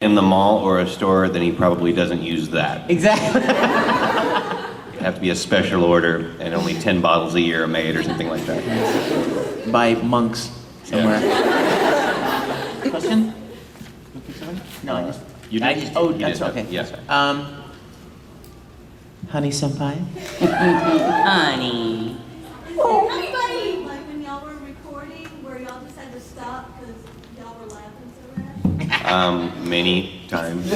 in the mall or a store, then he probably doesn't use that. Exactly. It'd have to be a special order, and only 10 bottles a year are made or something like that. By monks somewhere. Yeah. Question? No, I just. You did? Oh, You that's did. okay. Yes. Honey senpai? Honey. Anybody, like when y'all were recording, where y'all just had to stop because y'all were laughing so bad? Many times.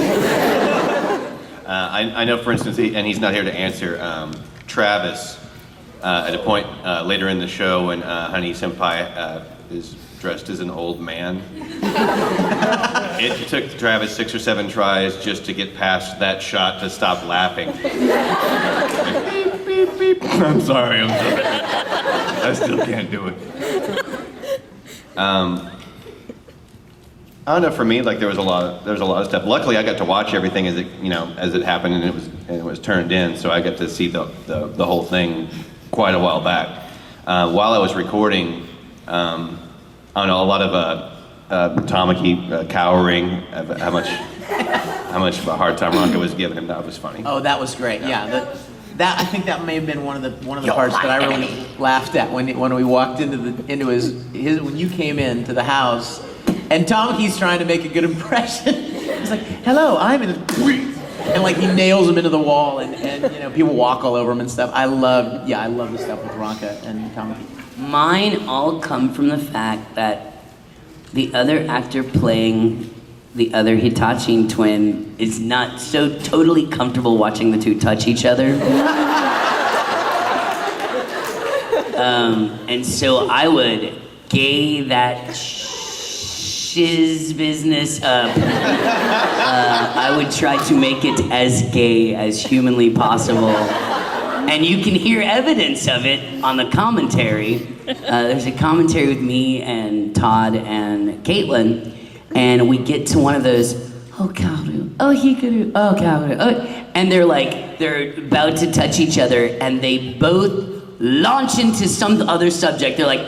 I know, for instance, and he's not here to answer, Travis, at a point later in the show when Honey Senpai is dressed as an old man. It took Travis 6 or 7 tries just to get past that shot to stop laughing. Beep, beep, beep. I'm sorry. I still can't do it. I don't know. For me, like there was a lot of stuff. Luckily, I got to watch everything as it happened, and it was turned in. So I got to see the whole thing quite a while back. While I was recording, I don't know, a lot of Tamaki cowering, how much of a hard time Ronka was giving him. That was funny. Oh, that was great. Yeah, that I think that may have been one of the parts that I really laughed at when we walked into his when you came into the house, and Tamaki's trying to make a good impression. He's like, "Hello, I'm in," and like he nails him into the wall, and people walk all over him and stuff. I love the stuff with Ronka and Tamaki. Mine all come from the fact that the other actor playing the other Hitachi twin is not so totally comfortable watching the two touch each other. And so I would gay that shiz business up. I would try to make it as gay as humanly possible. And you can hear evidence of it on the commentary. There's a commentary with me and Todd and Caitlin, and we get to one of those, oh Kaoru, oh Hikaru, oh Kaoru, oh, and they're about to touch each other, and they both launch into some other subject. They're like,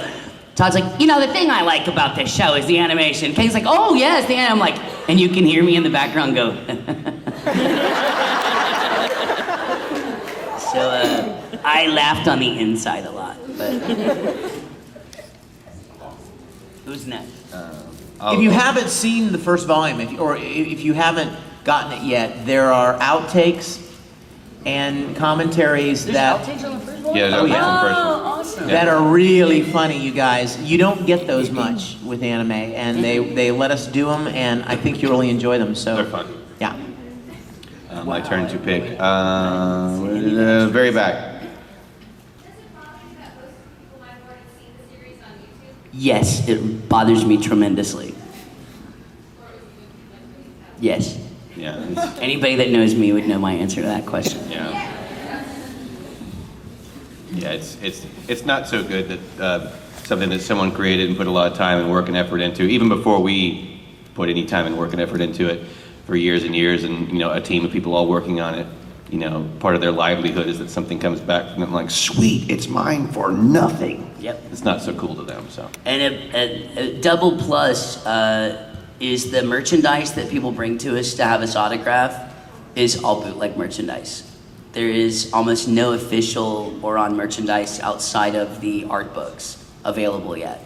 Todd's like, the thing I like about this show is the animation. Kate's like, oh yes, the anime. I'm like, and you can hear me in the background go. So I laughed on the inside a lot, but who's next? If you haven't seen the first volume, if you haven't gotten it yet, there are outtakes and commentaries Outtakes on the first one? Yeah, Oh, yeah. Awesome. that are really funny, you guys. You don't get those much with anime, and they let us do them, and I think you'll really enjoy them. So They're fun. Yeah. My turn to pick. Very back. Yes, it bothers me tremendously. Yes. Yeah. Anybody that knows me would know my answer to that question. Yeah. Yeah, it's not so good that something that someone created and put a lot of time and work and effort into, even before we put any time and work and effort into it for years and years, and a team of people all working on it. Part of their livelihood is that something comes back from them like, sweet, it's mine for nothing. Yep. It's not so cool to them, so. And a double plus is the merchandise that people bring to us to have us autograph is all bootleg merchandise. There is almost no official Ouran merchandise outside of the art books available yet.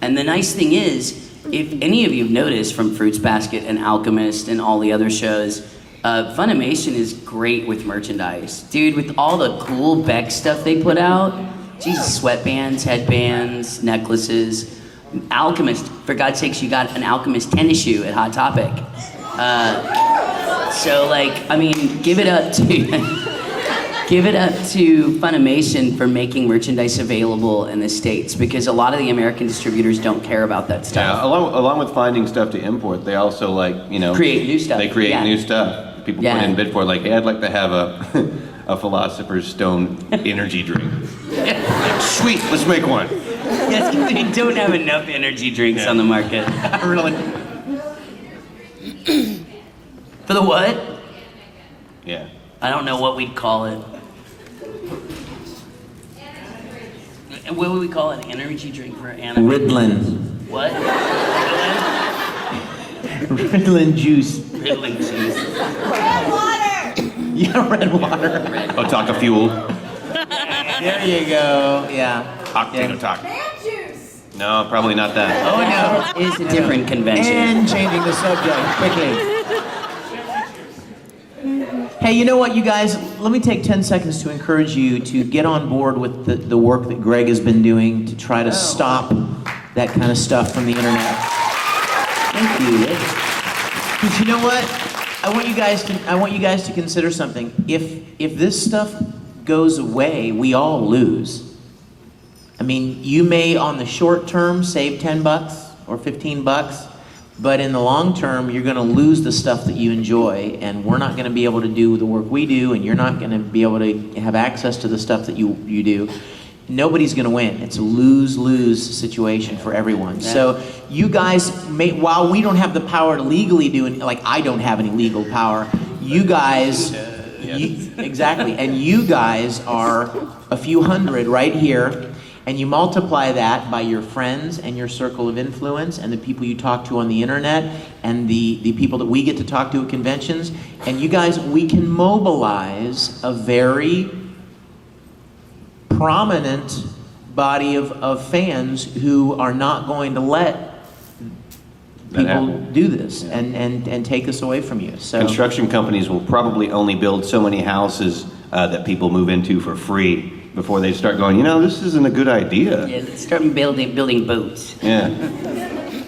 And the nice thing is, if any of you have noticed from Fruits Basket and Alchemist and all the other shows, Funimation is great with merchandise. Dude, with all the cool Beck stuff they put out, Jesus, sweatbands, headbands, necklaces. Alchemist, for God's sakes, you got an Alchemist tennis shoe at Hot Topic. Give it up to Funimation for making merchandise available in the States, because a lot of the American distributors don't care about that stuff. Yeah, along with finding stuff to import, they also create new stuff. They create Yeah. new stuff. People put in bid for it, like, hey, I'd like to have a Philosopher's Stone energy drink. Sweet, let's make one. Yes, they don't have enough energy drinks on the market. Really. For the what? Yeah. I don't know what we'd call it. What would we call it? An energy drink for anime? Ritalin. What? Ritalin juice. Ritalin juice. Red water. Yeah, red water. Otaka fuel. There you go. Yeah. Octane Otaka. Man juice. No, probably not that. Oh no. It's a different convention. And changing the subject quickly. Hey, you know what, you guys? Let me take 10 seconds to encourage you to get on board with the work that Greg has been doing to try to stop that kind of stuff from the internet. Thank you. Because you know what? I want you guys to consider something. If this stuff goes away, we all lose. I mean, you may on the short term save $10 or $15, but in the long term, you're going to lose the stuff that you enjoy, and we're not going to be able to do the work we do, and you're not going to be able to have access to the stuff that you do. Nobody's going to win. It's a lose-lose situation for everyone. Yeah. So you guys, while we don't have the power to legally do it, like I don't have any legal power, you guys, exactly, and you guys are a few hundred right here, and you multiply that by your friends and your circle of influence and the people you talk to on the internet and the people that we get to talk to at conventions, and you guys, we can mobilize a very prominent body of fans who are not going to let people do this and take this away from you. So Construction companies will probably only build so many houses that people move into for free before they start going, this isn't a good idea. Yeah, start building boats. Yeah.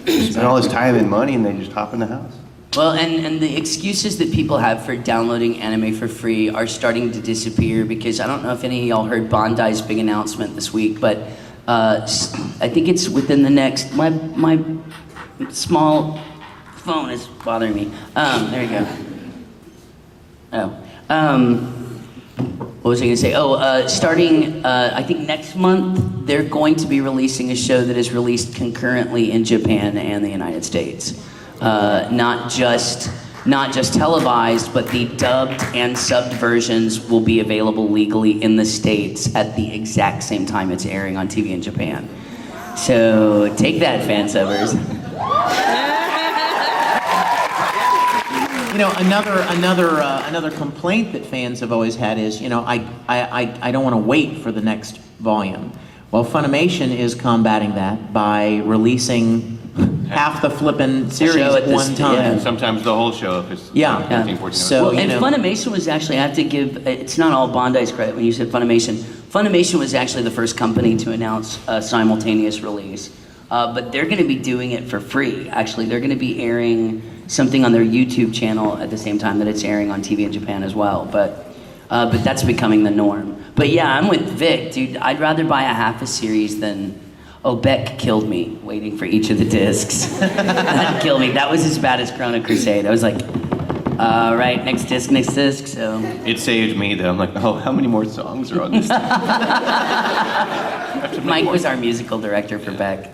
Spend all this time and money and they just hop in the house. Well, and the excuses that people have for downloading anime for free are starting to disappear, because I don't know if any of y'all heard Bandai's big announcement this week, but I think it's within the next, my small phone is bothering me. There you go. What was I going to say? Starting, I think next month, they're going to be releasing a show that is released concurrently in Japan and the United States. Not just televised, but the dubbed and subbed versions will be available legally in the States at the exact same time it's airing on TV in Japan. So take that, fan subbers. Another complaint that fans have always had is, I don't want to wait for the next volume. Well, Funimation is combating that by releasing half the flippin' series at one time. And sometimes the whole show if it's 13, 14. So, And Funimation was actually, I have to give, it's not all Bandai's credit when you said Funimation. Funimation was actually the first company to announce a simultaneous release. But they're going to be doing it for free. Actually, they're going to be airing something on their YouTube channel at the same time that it's airing on TV in Japan as well. But that's becoming the norm. But yeah, I'm with Vic, dude. I'd rather buy a half a series than, Beck killed me waiting for each of the discs. That killed me. That was as bad as Chrono Crusade. I was like, right, next disc, so. It saved me though. I'm like, how many more songs are on this? Mike was our musical director for Beck.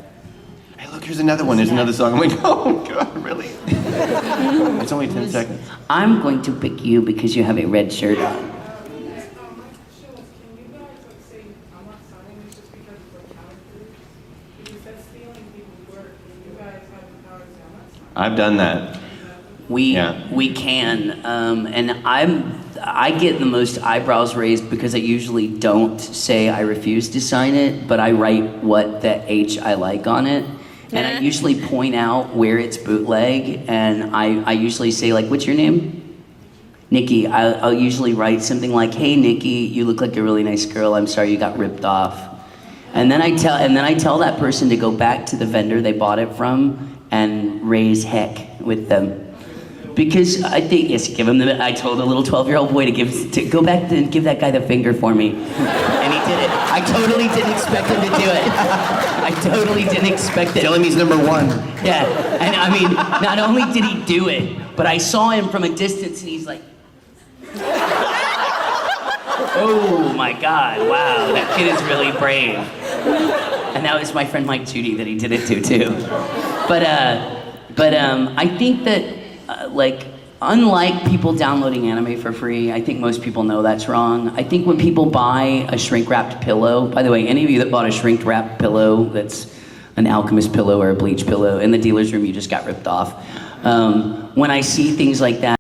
Hey, look, here's another one. There's another song. I'm like, oh God, really? It's only 10 seconds. I'm going to pick you because you have a red shirt on. I've done that. We can, and I get the most eyebrows raised because I usually don't say I refuse to sign it, but I write what the H I like on it, and I usually point out where it's bootleg, and I usually say, like, what's your name? Nikki. I'll usually write something like, hey Nikki, you look like a really nice girl, I'm sorry you got ripped off. And then I tell that person to go back to the vendor they bought it from and raise heck with them. Because I think, I told a little 12-year-old boy to go back and give that guy the finger for me. And he did it. I totally didn't expect him to do it. I totally didn't expect it. Tell him he's number one. Yeah, and I mean, not only did he do it, but I saw him from a distance and he's like, oh my God, wow, that kid is really brave. And that was my friend Mike Judy that he did it to too. But I think that, unlike people downloading anime for free, I think most people know that's wrong. I think when people buy a shrink-wrapped pillow, by the way, any of you that bought a shrink-wrapped pillow that's an Alchemist pillow or a Bleach pillow, in the dealer's room you just got ripped off. When I see things like that.